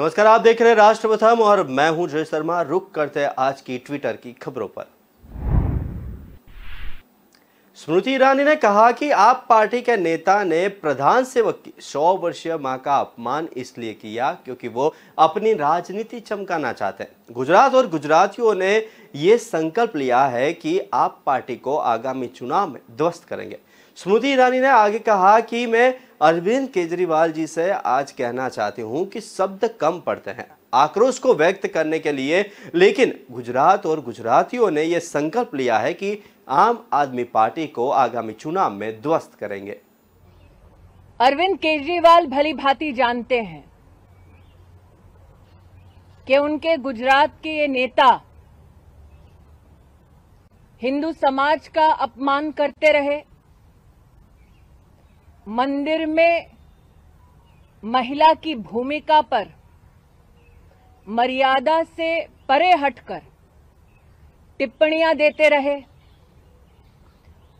नमस्कार, आप देख रहे हैं राष्ट्र प्रथम और मैं हूं जय शर्मा। रुक करते हैं आज की ट्विटर की खबरों पर। स्मृति ईरानी ने कहा कि आप पार्टी के नेता ने प्रधान सेवक की 100 वर्षीय मां का अपमान इसलिए किया क्योंकि वो अपनी राजनीति चमकाना चाहते हैं। गुजरात और गुजरातियों ने ये संकल्प लिया है कि आप पार्टी को आगामी चुनाव में ध्वस्त करेंगे। स्मृति ईरानी ने आगे कहा कि मैं अरविंद केजरीवाल जी से आज कहना चाहती हूं कि शब्द कम पड़ते हैं आक्रोश को व्यक्त करने के लिए, लेकिन गुजरात और गुजरातियों ने यह संकल्प लिया है कि आम आदमी पार्टी को आगामी चुनाव में ध्वस्त करेंगे। अरविंद केजरीवाल भली भांति जानते हैं कि उनके गुजरात के ये नेता हिंदू समाज का अपमान करते रहे, मंदिर में महिला की भूमिका पर मर्यादा से परे हटकर टिप्पणियां देते रहे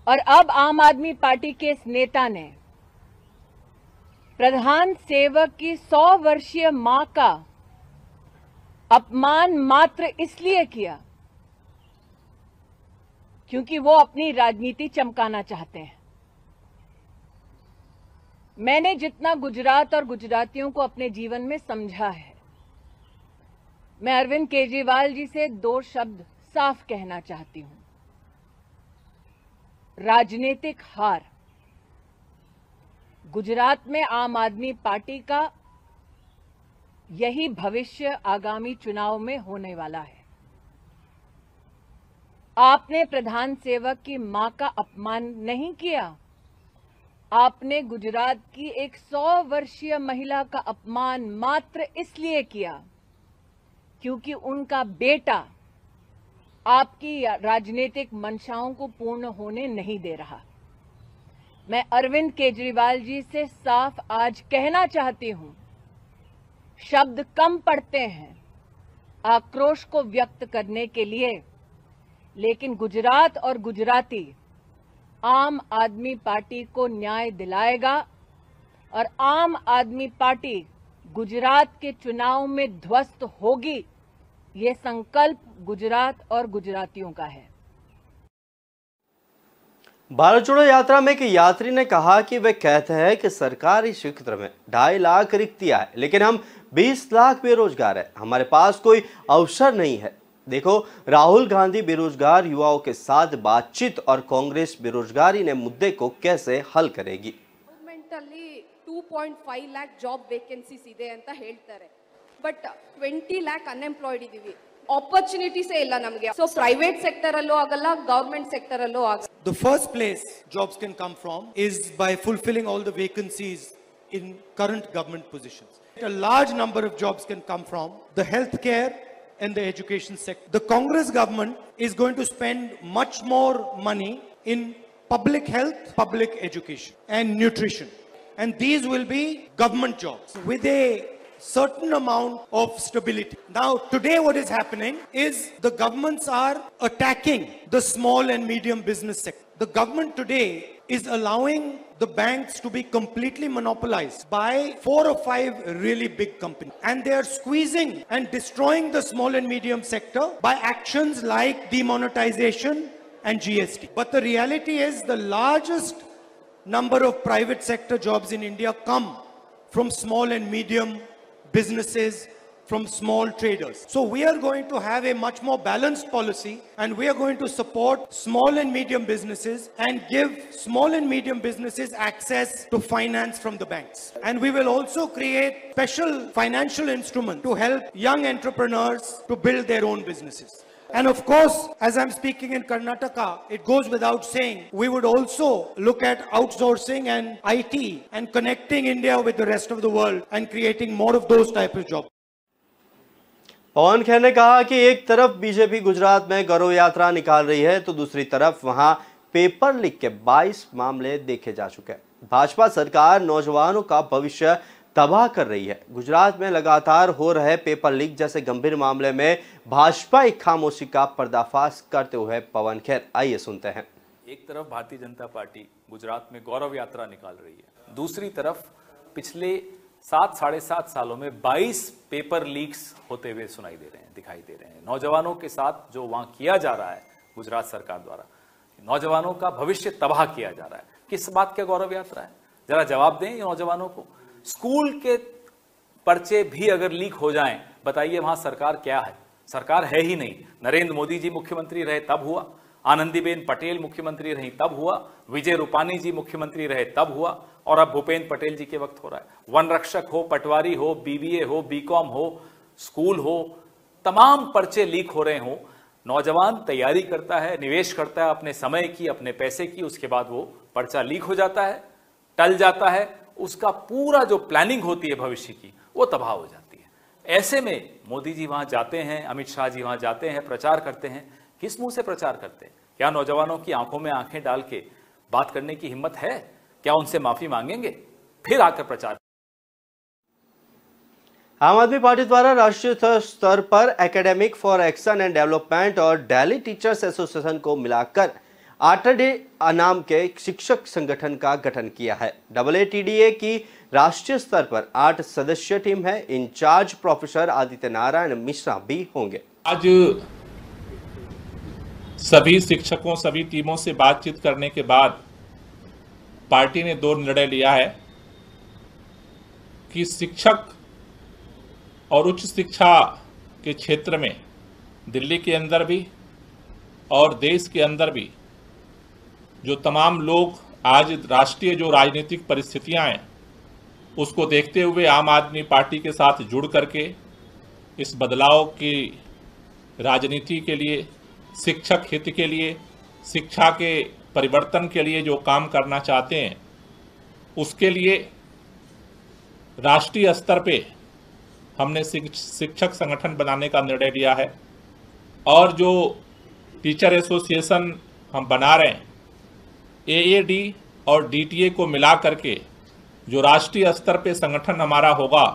और अब आम आदमी पार्टी के इस नेता ने प्रधान सेवक की 100 वर्षीय मां का अपमान मात्र इसलिए किया क्योंकि वो अपनी राजनीति चमकाना चाहते हैं। मैंने जितना गुजरात और गुजरातियों को अपने जीवन में समझा है, मैं अरविंद केजरीवाल जी से 2 शब्द साफ कहना चाहती हूं। राजनीतिक हार। गुजरात में आम आदमी पार्टी का यही भविष्य आगामी चुनाव में होने वाला है। आपने प्रधान सेवक की मां का अपमान नहीं किया, आपने गुजरात की एक 100 वर्षीय महिला का अपमान मात्र इसलिए किया क्योंकि उनका बेटा आपकी राजनीतिक मंशाओं को पूर्ण होने नहीं दे रहा। मैं अरविंद केजरीवाल जी से साफ आज कहना चाहती हूं, शब्द कम पड़ते हैं आक्रोश को व्यक्त करने के लिए, लेकिन गुजरात और गुजराती आम आदमी पार्टी को न्याय दिलाएगा और आम आदमी पार्टी गुजरात के चुनाव में ध्वस्त होगी। ये संकल्प गुजरात और गुजरातियों का है। भारत जोड़ो यात्रा में एक यात्री ने कहा कि वे कहते हैं कि सरकारी क्षेत्र में 2.5 लाख रिक्तियां है, लेकिन हम 20 लाख बेरोजगार हैं, हमारे पास कोई अवसर नहीं है। देखो, राहुल गांधी बेरोजगार युवाओं के साथ बातचीत और कांग्रेस बेरोजगारी ने मुद्दे को कैसे हल करेगी। 2.5 lakh ಜಾಬ್ ವೇಕೆನ್ಸೀಸ್ ಇದೆ ಅಂತ ಹೇಳ್ತಾರೆ, ಬಟ್ 20 lakh ಅನ್ಎಂಪ್ಲಾಯ್ಡ್ ಇದೀವಿ, ಆಪರ್ಚುನಿಟೀಸ್ ಇಲ್ಲ ನಮಗೆ. ಸೊ ಪ್ರೈವೇಟ್ ಸೆಕ್ಟರ್ ಅಲ್ಲೂ ಆಗಲ್ಲ, ಗವರ್ನಮೆಂಟ್ ಸೆಕ್ಟರ್ ಅಲ್ಲೂ ಆಗಲ್ಲ. The first place jobs can come from is by fulfilling all the vacancies in current government positions. A large number of jobs can come from the healthcare and the education sector. The Congress government is going to spend much more money in public health, public education and nutrition. And these will be government jobs with a certain amount of stability. Now, today what is happening is the governments are attacking the small and medium business sector. The government today is allowing the banks to be completely monopolized by 4 or 5 really big companies. And they are squeezing and destroying the small and medium sector by actions like demonetization and GST. But the reality is the largest number of private sector jobs in India come from small and medium businesses, from small traders. So we are going to have a much more balanced policy, and we are going to support small and medium businesses and give small and medium businesses access to finance from the banks. And we will also create special financial instrument to help young entrepreneurs to build their own businesses. And of course, as I'm speaking in Karnataka, it goes without saying, we would also look at outsourcing and IT and connecting India with the rest of the world and creating more of those type of jobs. पवन खेर ने कहा कि एक तरफ BJP Gujarat में गौरव यात्रा निकाल रही है तो दूसरी तरफ वहां पेपर लीक के 22 मामले देखे जा चुके हैं। भाजपा सरकार नौजवानों का भविष्य तबाह कर रही है। गुजरात में लगातार हो रहे पेपर लीक जैसे गंभीर मामले में भाजपा एक खामोशी का पर्दाफाश करते हुए पवन खेर, आइए सुनते हैं। एक तरफ भारतीय जनता पार्टी गुजरात में गौरव यात्रा निकाल रही है, दूसरी तरफ पिछले साढ़े सात सालों में 22 पेपर लीक्स होते हुए सुनाई दे रहे हैं, दिखाई दे रहे हैं। नौजवानों के साथ जो वहां किया जा रहा है गुजरात सरकार द्वारा, नौजवानों का भविष्य तबाह किया जा रहा है। किस बात का गौरव यात्रा है, जरा जवाब दें ये नौजवानों को। स्कूल के पर्चे भी अगर लीक हो जाएं, बताइए वहां सरकार क्या है? सरकार है ही नहीं। नरेंद्र मोदी जी मुख्यमंत्री रहे तब हुआ, आनंदीबेन पटेल मुख्यमंत्री रही तब हुआ, विजय रूपानी जी मुख्यमंत्री रहे तब हुआ, और अब भूपेंद्र पटेल जी के वक्त हो रहा है। वन रक्षक हो, पटवारी हो, बीबीए हो, बीकॉम हो, स्कूल हो, तमाम पर्चे लीक हो रहे हो। नौजवान तैयारी करता है, निवेश करता है अपने समय की, अपने पैसे की, उसके बाद वो पर्चा लीक हो जाता है, टल जाता है, उसका पूरा जो प्लानिंग होती है भविष्य की वो तबाह हो जाती है। ऐसे में मोदी जी वहां जाते हैं, अमित शाह जी वहां जाते हैं, प्रचार करते हैं। किस मुंह से प्रचार करते हैं? क्या नौजवानों की आंखों में आंखें डाल के बात करने की हिम्मत है? क्या उनसे माफी मांगेंगे फिर आकर प्रचार? आम आदमी पार्टी द्वारा राष्ट्रीय स्तर पर academic for action and development और दिल्ली टीचर्स एसोसिएशन को मिलाकर आरटीडी नाम के शिक्षक संगठन का गठन किया है। AATDA की राष्ट्रीय स्तर पर 8 सदस्यीय टीम है। इंचार्ज प्रोफेसर आदित्य नारायण मिश्रा भी होंगे। आज सभी शिक्षकों, सभी टीमों से बातचीत करने के बाद पार्टी ने 2 निर्णय लिया है कि शिक्षक और उच्च शिक्षा के क्षेत्र में दिल्ली के अंदर भी और देश के अंदर भी जो तमाम लोग आज राष्ट्रीय जो राजनीतिक परिस्थितियां हैं उसको देखते हुए आम आदमी पार्टी के साथ जुड़ करके इस बदलाव की राजनीति के लिए, शिक्षक हित के लिए, शिक्षा के परिवर्तन के लिए जो काम करना चाहते हैं उसके लिए राष्ट्रीय स्तर पे हमने शिक्षक संगठन बनाने का निर्णय लिया है। और जो टीचर एसोसिएशन हम बना रहे हैं, AAD और DTA को मिला करके जो राष्ट्रीय स्तर पे संगठन हमारा होगा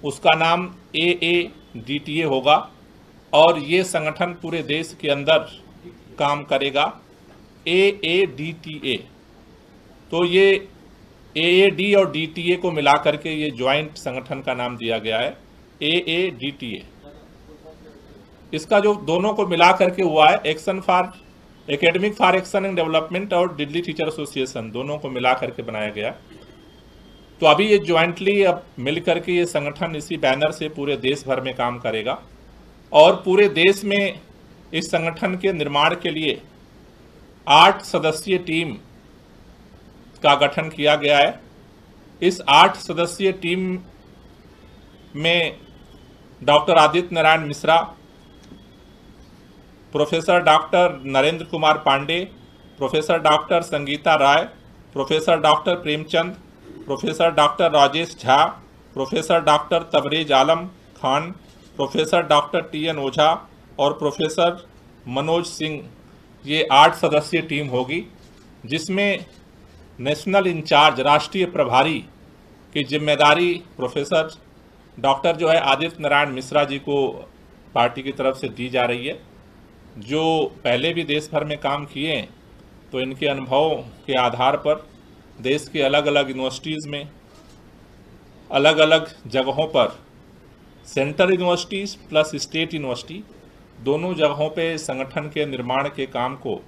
उसका नाम AADTA होगा, और ये संगठन पूरे देश के अंदर काम करेगा। AADTA, तो ये AAD और DTA को मिला करके ये ज्वाइंट संगठन का नाम दिया गया है AADTA। इसका जो दोनों को मिला करके हुआ है action for academic for action and development और दिल्ली टीचर एसोसिएशन, दोनों को मिला करके बनाया गया। तो अभी ये ज्वाइंटली अब मिल करके ये संगठन इसी बैनर से पूरे देश भर में काम करेगा, और पूरे देश में इस संगठन के निर्माण के लिए 8 सदस्यीय टीम का गठन किया गया है। इस 8 सदस्यीय टीम में doctor Aditya Narayan Mishra, professor doctor Narendra Kumar Pandey, professor doctor Sangeeta Rai, professor doctor Premchand, professor doctor Rajesh Jha, professor doctor Tabrez Alam Khan, professor doctor TN Ojha और प्रोफेसर मनोज सिंह। ये 8 सदस्यीय टीम होगी, जिसमें नेशनल इंचार्ज, राष्ट्रीय प्रभारी की जिम्मेदारी प्रोफेसर डॉक्टर जो है आदित्य नारायण मिश्रा जी को पार्टी की तरफ से दी जा रही है, जो पहले भी देश भर में काम किए हैं। तो इनके अनुभव के आधार पर देश के अलग अलग यूनिवर्सिटीज़ में, अलग अलग जगहों पर, central universities plus state university, दोनों जगहों पे संगठन के निर्माण के काम को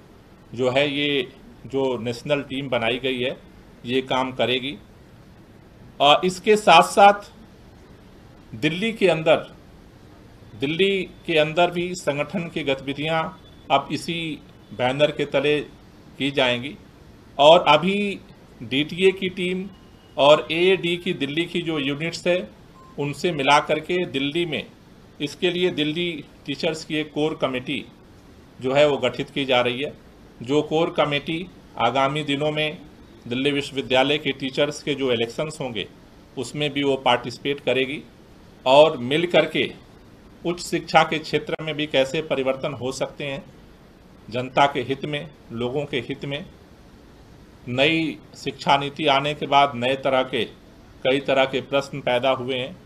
जो है ये जो नेशनल टीम बनाई गई है ये काम करेगी। और इसके साथ साथ दिल्ली के अंदर भी संगठन की गतिविधियां अब इसी बैनर के तले की जाएंगी। और अभी DTA की टीम और AAD की दिल्ली की जो यूनिट्स है उनसे मिला करके दिल्ली में इसके लिए दिल्ली टीचर्स की एक कोर कमेटी जो है वो गठित की जा रही है, जो कोर कमेटी आगामी दिनों में दिल्ली विश्वविद्यालय के टीचर्स के जो इलेक्शंस होंगे उसमें भी वो पार्टिसिपेट करेगी, और मिल करके उच्च शिक्षा के क्षेत्र में भी कैसे परिवर्तन हो सकते हैं, जनता के हित में, लोगों के हित में। नई शिक्षा नीति आने के बाद कई तरह के प्रश्न पैदा हुए हैं,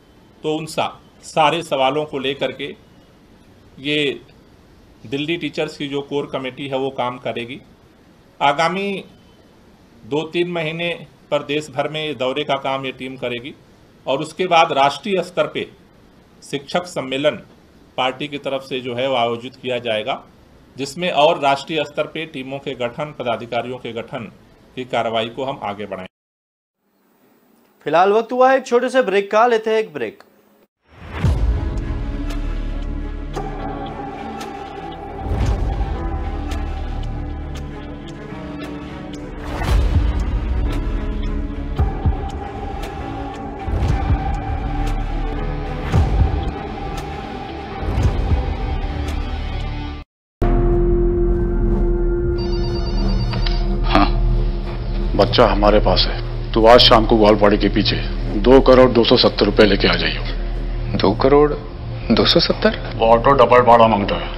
तो उन सारे सवालों को लेकर के ये दिल्ली टीचर्स की जो कोर कमेटी है वो काम करेगी। आगामी 2-3 महीने पर देश भर में दौरे का काम ये टीम करेगी, और उसके बाद राष्ट्रीय स्तर पे शिक्षक सम्मेलन पार्टी की तरफ से जो है वो आयोजित किया जाएगा, जिसमें और राष्ट्रीय स्तर पे टीमों के गठन, पदाधिकारियों के गठन की कार्रवाई को हम आगे बढ़ाएं। फिलहाल वक्त हुआ है एक छोटे से ब्रेक का, लेते हैं एक ब्रेक। बच्चा हमारे पास है, तो आज शाम को ग्वालपाड़ी के पीछे 2,270 रुपए लेके आ जाइए। 2,270? वो ऑटो डबल भाड़ा मांगता है,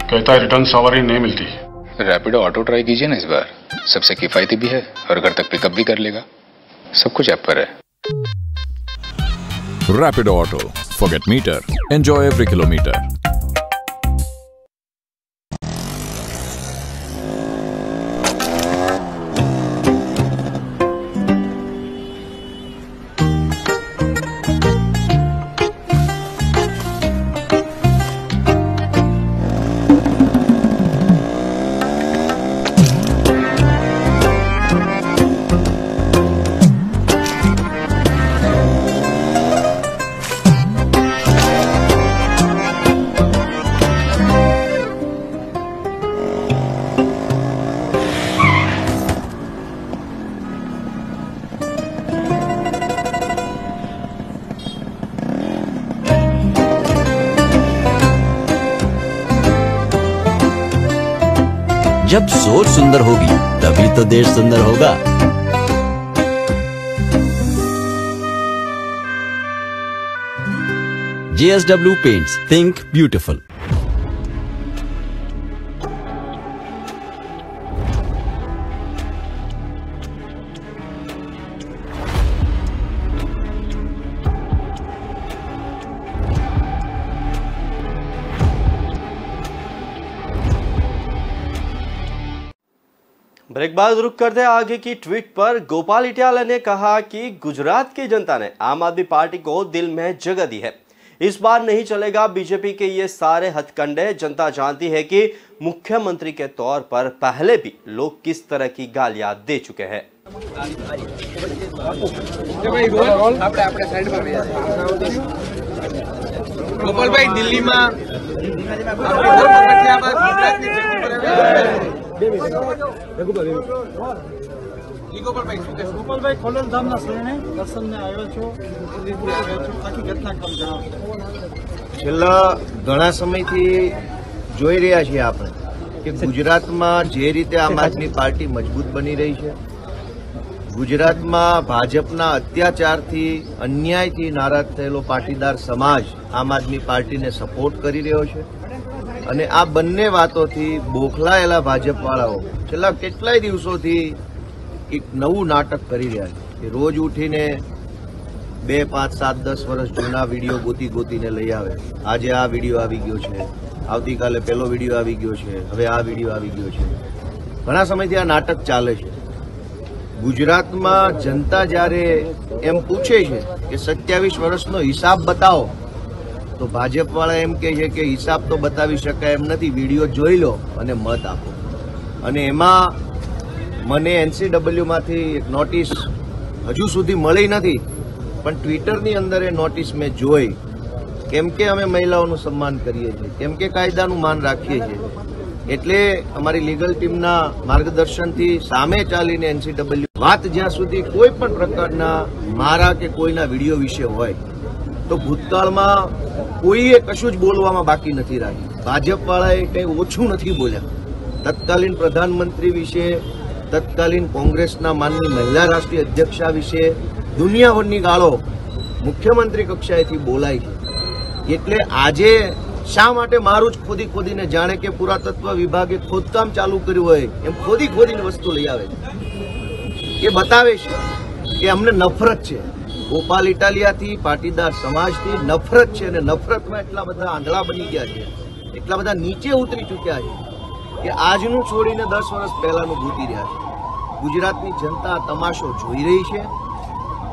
कहता है रिटर्न सवारी नहीं मिलती। रैपिडो ऑटो ट्राई कीजिए ना इस बार, सबसे किफायती भी है और घर तक पिकअप भी कर लेगा। सब कुछ ऐप पर है। Rapido auto, forget meter, enjoy every kilometre. जब सोच सुंदर होगी तभी तो देश सुंदर होगा। JSW Paints, think beautiful। Break बाद रुक करते हैं आगे की ट्वीट पर। गोपाल इटालिया ने कहा कि गुजरात की जनता ने आम आदमी पार्टी को दिल में जगह दी है, इस बार नहीं चलेगा बीजेपी के ये सारे हथकंडे। जनता जानती है कि मुख्यमंत्री के तौर पर पहले भी लोग किस तरह की गालियां दे चुके हैं। गोपाल भाई दिल्ली में ગોપાલભાઈ ખોડલધામના શરણે દર્શનને આવ્યો છો, આખી ઘટનાક્રમ જણાવો। છેલ્લા ઘણા સમયથી જોઈ રહ્યા છીએ આપણે કે ગુજરાતમાં જે રીતે આમ આદમી પાર્ટી મજબૂત બની રહી છે, ગુજરાતમાં ભાજપના અત્યાચારથી અન્યાયથી નારાજ થયેલો પાટીદાર સમાજ આમ આદમી પાર્ટીને સપોર્ટ કરી રહ્યો છે અને આ બંને વાતોથી બોખલાયેલા ભાજપવાળાઓ છેલ્લા કેટલાય દિવસોથી એક નવું નાટક કરી રહ્યા છે કે રોજ ઉઠીને 2, 5, 7, 10 વર્ષ જૂના વિડીયો ગોતીને લઈ આવે। આજે આ વિડીયો આવી ગયો છે, આવતીકાલે પેલો વિડીયો આવી ગયો છે, હવે આ વિડીયો આવી ગયો છે। ઘણા સમયથી આ નાટક ચાલે છે। ગુજરાતમાં જનતા જ્યારે એમ પૂછે છે કે 27 વર્ષનો હિસાબ બતાવો, તો ભાજપવાળા એમ કહે છે કે હિસાબ તો બતાવી શકાય એમ નથી, વિડીયો જોઈ લો અને મત આપો। અને એમાં મને NCW એક નોટિસ હજુ સુધી મળી નથી, પણ ટ્વિટરની અંદર એ નોટિસ મેં જોઈ। કેમ કે અમે મહિલાઓનું સન્માન કરીએ છીએ, કેમ કે કાયદાનું માન રાખીએ છીએ, એટલે અમારી લીગલ ટીમના માર્ગદર્શનથી સામે ચાલીને NCW વાત જ્યાં સુધી કોઈ પણ પ્રકારના મારા કે કોઈના વિડીયો વિશે હોય તો ભૂતકાળમાં કોઈએ કશું જ બોલવામાં બાકી નથી રાખ્યું। ભાજપવાળાએ કંઈ ઓછું નથી બોલ્યા। તત્કાલીન પ્રધાનમંત્રી વિશે, તત્કાલીન કોંગ્રેસના માનની મહિલા રાષ્ટ્રીય અધ્યક્ષા વિશે દુનિયાભરની ગાળો મુખ્યમંત્રી કક્ષાએથી બોલાય છે। એટલે આજે શા માટે મારું જ ખોદીને જાણે કે પુરાતત્વ વિભાગે ખોદકામ ચાલુ કર્યું હોય એમ ખોદીને વસ્તુ લઈ આવે છે। એ બતાવે છે કે અમને નફરત છે, ગોપાલ ઇટાલિયાથી, પાટીદાર સમાજથી નફરત છે અને નફરતમાં એટલા બધા આંધળા બની ગયા છે, એટલા બધા નીચે ઉતરી ચૂક્યા છે કે આજનું છોડીને 10 વર્ષ પહેલાનું ભૂતી રહ્યા છે। ગુજરાતની જનતા તમાશો જોઈ રહી છે,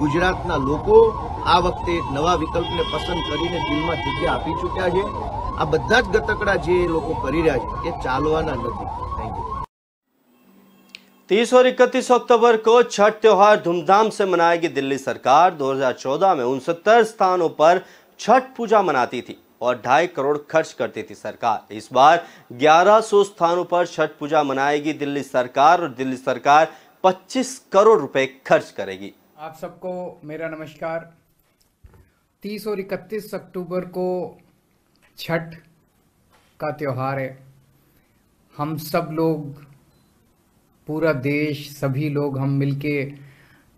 ગુજરાતના લોકો આ વખતે એક નવા વિકલ્પને પસંદ કરીને દિલમાં જગ્યા આપી ચૂક્યા છે. આ બધા જ ગતકડા જે લોકો કરી રહ્યા છે એ ચાલવાના નથી. Thank you. 30 और 31 अक्टूबर को छठ त्योहार धूमधाम से मनाएगी दिल्ली सरकार। 2014 में 69 स्थानों पर छठ पूजा मनाती थी और 2.5 करोड़ खर्च करती थी सरकार। इस बार 1100 स्थानों पर छठ पूजा मनाएगी दिल्ली सरकार और दिल्ली सरकार 25 करोड़ रुपए खर्च करेगी। आप सबको मेरा नमस्कार। 30 और 31 अक्टूबर को छठ का त्योहार है। हम सब लोग, पूरा देश, सभी लोग हम मिलके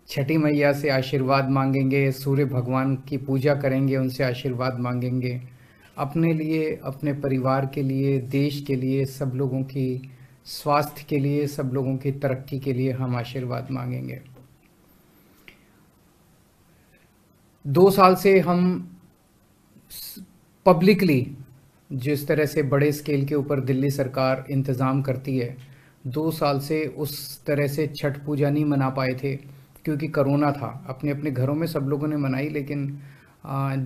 छठी मैया से आशीर्वाद मांगेंगे, सूर्य भगवान की पूजा करेंगे, उनसे आशीर्वाद मांगेंगे अपने लिए, अपने परिवार के लिए, देश के लिए, सब लोगों की स्वास्थ्य के लिए, सब लोगों की तरक्की के लिए हम आशीर्वाद मांगेंगे। 2 साल से हम पब्लिकली जिस तरह से बड़े स्केल के ऊपर दिल्ली सरकार इंतज़ाम करती है, 2 साल से उस तरह से छठ पूजा नहीं मना पाए थे क्योंकि कोरोना था। अपने अपने घरों में सब लोगों ने मनाई, लेकिन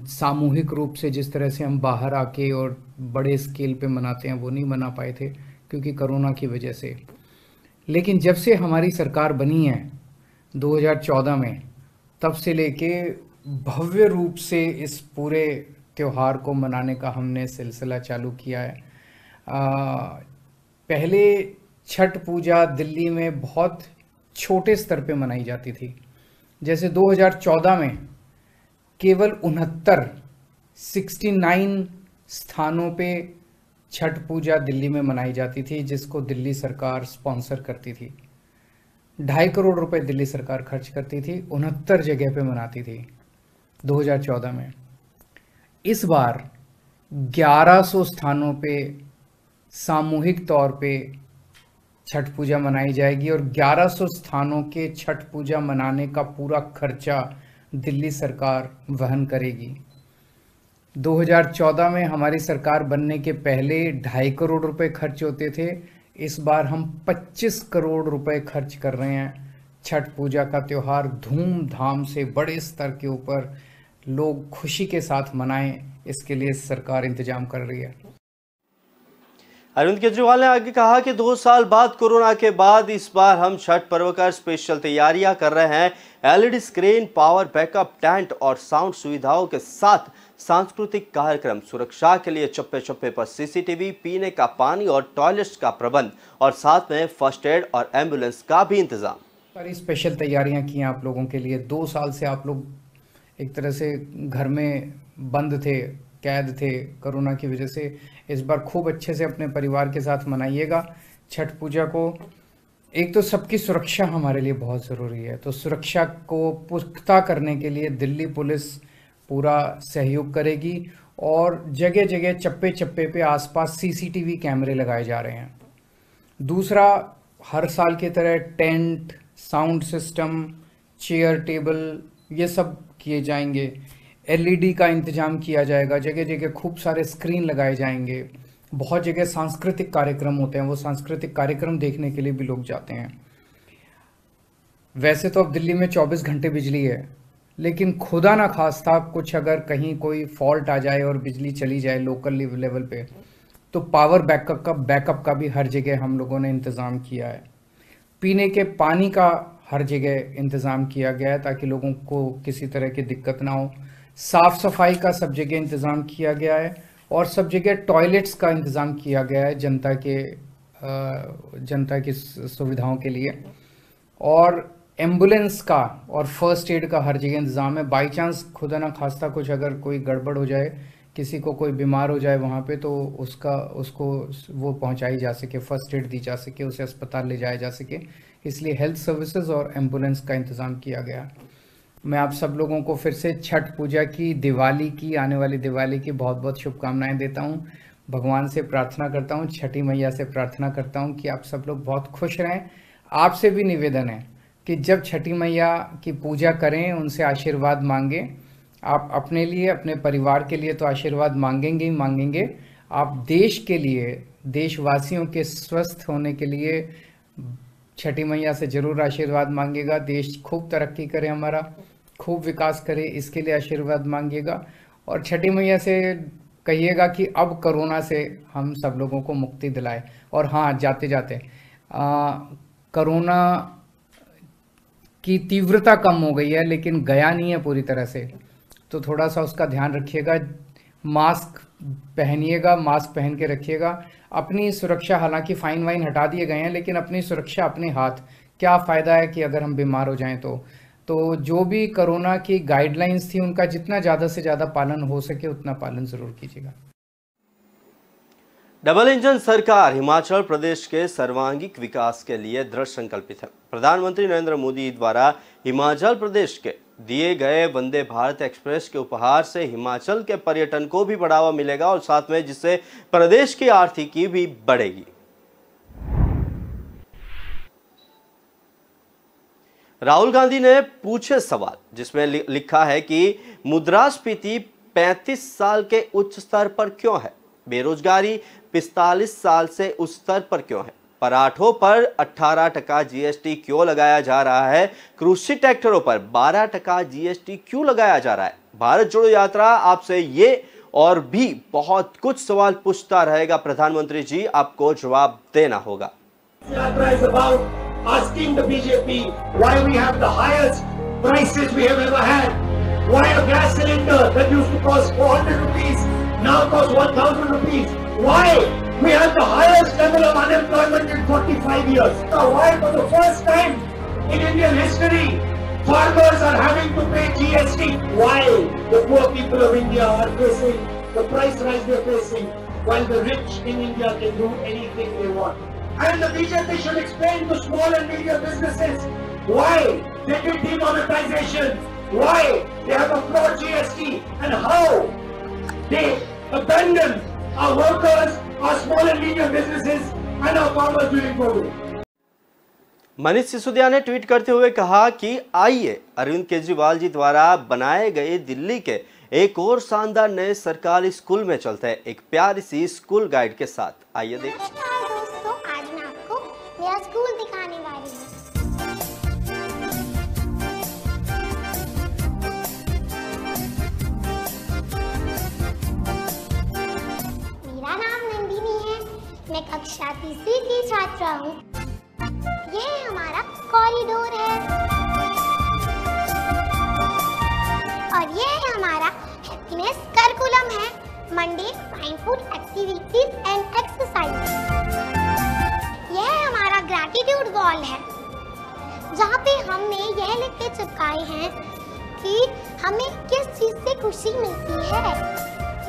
सामूहिक रूप से जिस तरह से हम बाहर आके और बड़े स्केल पे मनाते हैं वो नहीं मना पाए थे क्योंकि कोरोना की वजह से। लेकिन जब से हमारी सरकार बनी है 2014 में, तब से लेके भव्य रूप से इस पूरे त्योहार को मनाने का हमने सिलसिला चालू किया है। पहले छठ पूजा दिल्ली में बहुत छोटे स्तर पे मनाई जाती थी। जैसे 2014 में केवल 69 स्थानों पे छठ पूजा दिल्ली में मनाई जाती थी, जिसको दिल्ली सरकार स्पॉन्सर करती थी। 2.5 करोड़ रुपए दिल्ली सरकार खर्च करती थी, 69 जगह पे मनाती थी 2014 में। इस बार 1100 स्थानों पे सामूहिक तौर पे छठ पूजा मनाई जाएगी और 1100 स्थानों के छठ पूजा मनाने का पूरा खर्चा दिल्ली सरकार वहन करेगी। 2014 में हमारी सरकार बनने के पहले 2.5 करोड़ रुपए खर्च होते थे। इस बार हम 25 करोड़ रुपए खर्च कर रहे हैं। छठ पूजा का त्योहार धूमधाम से बड़े स्तर के ऊपर लोग खुशी के साथ मनाएं, इसके लिए सरकार इंतजाम कर रही है। अरविंद केजरीवाल ने आगे कहा कि 2 साल बाद कोरोना के बाद इस बार हम छठ पर्व का स्पेशल तैयारियां कर रहे हैं। LED screen, power backup, tent और साउंड सुविधाओं के साथ सांस्कृतिक कार्यक्रम, सुरक्षा के लिए चप्पे चप्पे पर सीसीटीवी, पीने का पानी और टॉयलेट्स का प्रबंध और साथ में फर्स्ट एड और एम्बुलेंस का भी इंतजाम। सारी स्पेशल तैयारियां की हैं आप लोगों के लिए। 2 साल से आप लोग एक तरह से घर में बंद थे, कैद थे कोरोना की वजह से। इस बार खूब अच्छे से अपने परिवार के साथ मनाइएगा छठ पूजा को। एक तो सबकी सुरक्षा हमारे लिए बहुत ज़रूरी है, तो सुरक्षा को पुख्ता करने के लिए दिल्ली पुलिस पूरा सहयोग करेगी और जगह जगह चप्पे चप्पे पे आसपास सीसीटीवी कैमरे लगाए जा रहे हैं। दूसरा, हर साल की तरह tent, sound system, chair table ये सब किए जाएंगे। एलईडी का इंतजाम किया जाएगा, जगह जगह खूब सारे स्क्रीन लगाए जाएंगे। बहुत जगह सांस्कृतिक कार्यक्रम होते हैं, वो सांस्कृतिक कार्यक्रम देखने के लिए भी लोग जाते हैं। वैसे तो अब दिल्ली में 24 घंटे बिजली है, लेकिन खुदा ना खास्ता कुछ अगर कहीं कोई फॉल्ट आ जाए और बिजली चली जाए लोकल लेवल पे, तो पावर बैकअप का भी हर जगह हम लोगों ने इंतज़ाम किया है। पीने के पानी का हर जगह इंतज़ाम किया गया है ताकि लोगों को किसी तरह की दिक्कत ना हो। साफ़ सफाई का सब जगह इंतज़ाम किया गया है और सब जगह टॉयलेट्स का इंतज़ाम किया गया है जनता की सुविधाओं के लिए। और एम्बुलेंस का और फर्स्ट एड का हर जगह इंतज़ाम है। बाई चांस खुदा ना खास्ता कुछ अगर कोई गड़बड़ हो जाए, किसी को कोई बीमार हो जाए वहाँ पे, तो उसको वो पहुँचाई जा सके, फर्स्ट एड दी जा सके, उसे अस्पताल ले जाया जा सके। इसलिए हेल्थ सर्विसेज और एम्बुलेंस का इंतज़ाम किया गया। मैं आप सब लोगों को फिर से छठ पूजा की, दिवाली की, आने वाली दिवाली की बहुत बहुत शुभकामनाएं देता हूं। भगवान से प्रार्थना करता हूं, छठी मैया से प्रार्थना करता हूं कि आप सब लोग बहुत खुश रहें। आपसे भी निवेदन है कि जब छठी मैया की पूजा करें, उनसे आशीर्वाद मांगें। आप अपने लिए, अपने परिवार के लिए तो आशीर्वाद मांगेंगे ही मांगेंगे, आप देश के लिए, देशवासियों के स्वस्थ होने के लिए छठी मैया से जरूर आशीर्वाद मांगेगा। देश खूब तरक्की करे हमारा, खूब विकास करे, इसके लिए आशीर्वाद मांगिएगा और छठी मैया से कहिएगा कि अब कोरोना से हम सब लोगों को मुक्ति दिलाए। और हाँ, जाते जाते कोरोना की तीव्रता कम हो गई है लेकिन गया नहीं है पूरी तरह से, तो थोड़ा सा उसका ध्यान रखिएगा। मास्क पहनिएगा, मास्क पहन के रखिएगा। अपनी सुरक्षा, हालांकि फाइन वाइन हटा दिए गए हैं लेकिन अपनी सुरक्षा अपने हाथ। क्या फ़ायदा है कि अगर हम बीमार हो जाएं तो जो भी कोरोना की गाइडलाइंस थी उनका जितना ज़्यादा से ज़्यादा पालन हो सके उतना पालन ज़रूर कीजिएगा। डबल इंजन सरकार हिमाचल प्रदेश के सर्वांगीण विकास के लिए दृढ़ संकल्पित है। प्रधानमंत्री नरेंद्र मोदी द्वारा हिमाचल प्रदेश के दिए गए वंदे भारत एक्सप्रेस के उपहार से हिमाचल के पर्यटन को भी बढ़ावा मिलेगा और साथ में जिससे प्रदेश की आर्थिकी भी बढ़ेगी। राहुल गांधी ने पूछे सवाल जिसमें लिखा है कि मुद्रास्फीति 35 साल के उच्च स्तर पर क्यों है, बेरोजगारी 45 साल से उस स्तर पर क्यों है, पराठों पर 18% जीएसटी क्यों लगाया जा रहा है, कृषि ट्रैक्टरों पर 12% जीएसटी क्यों लगाया जा रहा है। भारत जोड़ो यात्रा आपसे ये और भी बहुत कुछ सवाल पूछता रहेगा। प्रधानमंत्री जी, आपको जवाब देना होगा। Asking the BJP why we have the highest prices we have ever had. Why a gas cylinder that used to cost 400 rupees now costs 1,000 rupees. Why we have the highest level of unemployment in 45 years. Why for the first time in Indian history farmers are having to pay GST. Why the poor people of India are facing the price rise they are facing while the rich in India can do anything they want. And the BJP should explain to small and medium businesses why they did demonetization, why they have a fraud GST, and how they abandon our workers, our small and medium businesses, and our farmers during COVID. Manish Sisodia ने tweet करते हुए कहा कि आइए अरविंद केजरीवाल जी द्वारा बनाए गए दिल्ली के एक और शानदार नए सरकारी स्कूल में चलते हैं एक प्यारी सी स्कूल गाइड के साथ। आइए देखिए। मेरा स्कूल दिखाने वाली हूँ। मेरा नाम नंदिनी है, मैं कक्षा 3वीं की छात्रा हूँ। ये हमारा कॉरिडोर है और ये हमारा हैप्पीनेस करिकुलम है, Monday mindful activities and exercise. यह हमारा ग्रैटिट्यूड वॉल है जहाँ पे हमने यह लिख के चिपकाए हैं कि हमें किस चीज से खुशी मिलती है।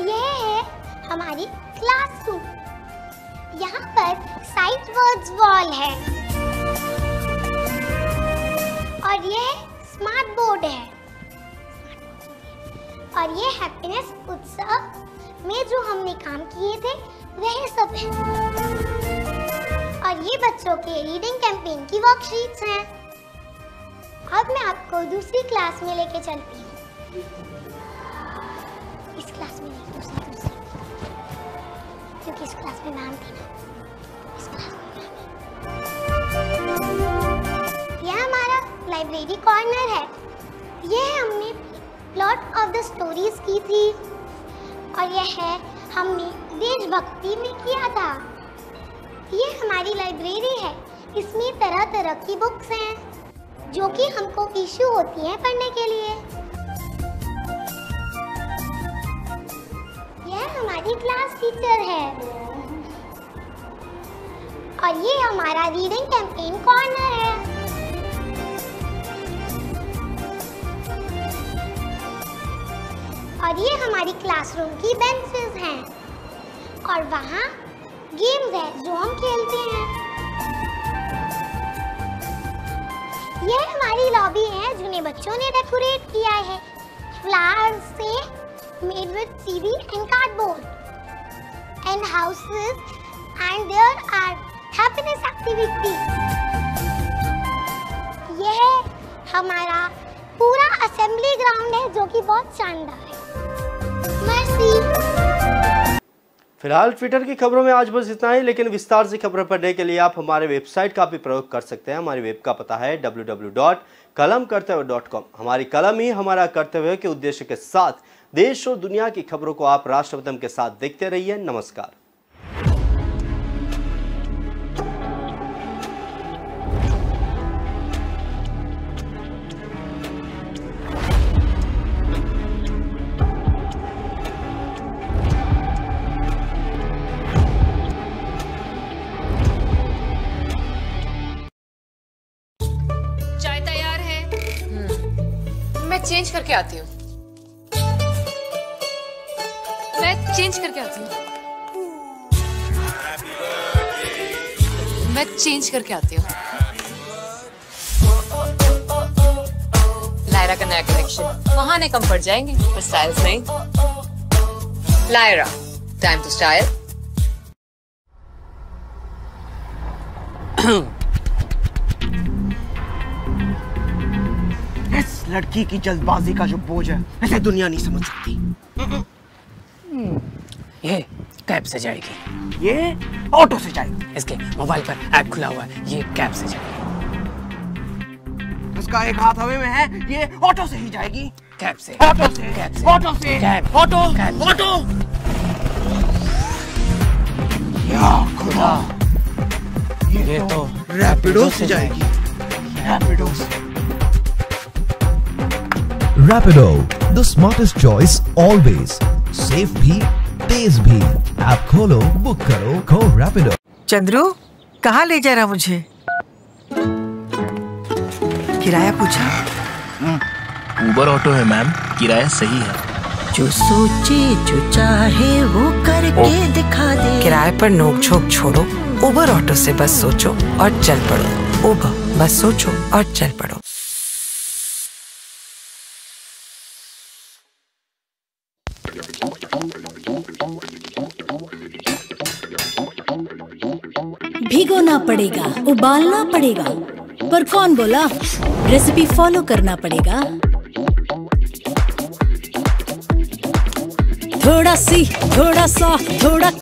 यह है हमारी क्लासरूम। यहाँ पर साइट वर्ड्स वॉल है और ये स्मार्ट बोर्ड है और ये हैप्पीनेस उत्सव में जो हमने काम किए थे वह सब है। और ये बच्चों के रीडिंग कैंपेन की वर्कशीट्स हैं। अब मैं आपको दूसरी क्लास में लेके चलती हूँ। इस क्लास में नहीं, दूसरी क्योंकि इस क्लास में मैम थी ना, इस क्लास में यह हमारा लाइब्रेरी कॉर्नर है। यह हमने प्लॉट ऑफ द स्टोरीज की थी और यह है हमने देशभक्ति में किया था। ये हमारी लाइब्रेरी है, इसमें तरह तरह की बुक्स हैं जो कि हमको इशू होती हैं पढ़ने के लिए। यह हमारी क्लास टीचर है और ये हमारा रीडिंग कैंपेन कॉर्नर है। और ये हमारी क्लासरूम की बेंचेस हैं और वहाँ गेम्स है जो हम खेलते हैं। यह हमारी लॉबी है जिन्हें बच्चों ने डेकोरेट किया है फ्लावर्स से made with CD and cardboard and houses and there are happiness activities. यह हमारा पूरा असेंबली ग्राउंड है जो कि बहुत शानदार है। मर्सी। फिलहाल ट्विटर की खबरों में आज बस इतना ही, लेकिन विस्तार से खबरें पढ़ने के लिए आप हमारे वेबसाइट का भी प्रयोग कर सकते हैं। हमारी वेब का पता है www.kalamkartavya.com। हमारी कलम ही हमारा कर्तव्य के उद्देश्य के साथ देश और दुनिया की खबरों को आप राष्ट्रपति के साथ देखते रहिए। नमस्कार। चेंज करके आती हूँ। मैं चेंज करके आती हूँ। मैं चेंज करके आती हूँ। लायरा का नया कलेक्शन, बहाने कम पड़ जाएंगे पर स्टाइल्स नहीं। Lyra, time to style. इस लड़की की जल्दबाजी का जो बोझ है इसे दुनिया नहीं समझ सकती। ये कैब से जाएगी, ये ऑटो से जाएगी। इसके मोबाइल पर ऐप खुला हुआ है, ये कैब से जाएगी। उसका एक हाथ हवा में है, ये ऑटो से ही जाएगी। कैब से, ऑटो से, कैब से, ऑटो से, कैब, ऑटो, कैब। ऑटो। या खुदा, ये तो रैपिडो से जाएगी। रैपिडो से। Rapido, the smartest choice always. Safe भी, तेज भी। ऐप खोलो, बुक करो, Go Rapido। चंद्रू, कहाँ ले जा रहा मुझे? किराया पूछा? उबर ऑटो है मैम, किराया सही है। जो सोचे जो चाहे वो करके दिखा दे। किराए पर नोक झोंक छोड़ो, उबर ऑटो से बस सोचो और चल पड़ो। उबर, बस सोचो और चल पड़ो। भिगोना पड़ेगा, उबालना पड़ेगा, पर कौन बोला? रेसिपी फॉलो करना पड़ेगा। थोड़ा सी, थोड़ा सा, थोड़ा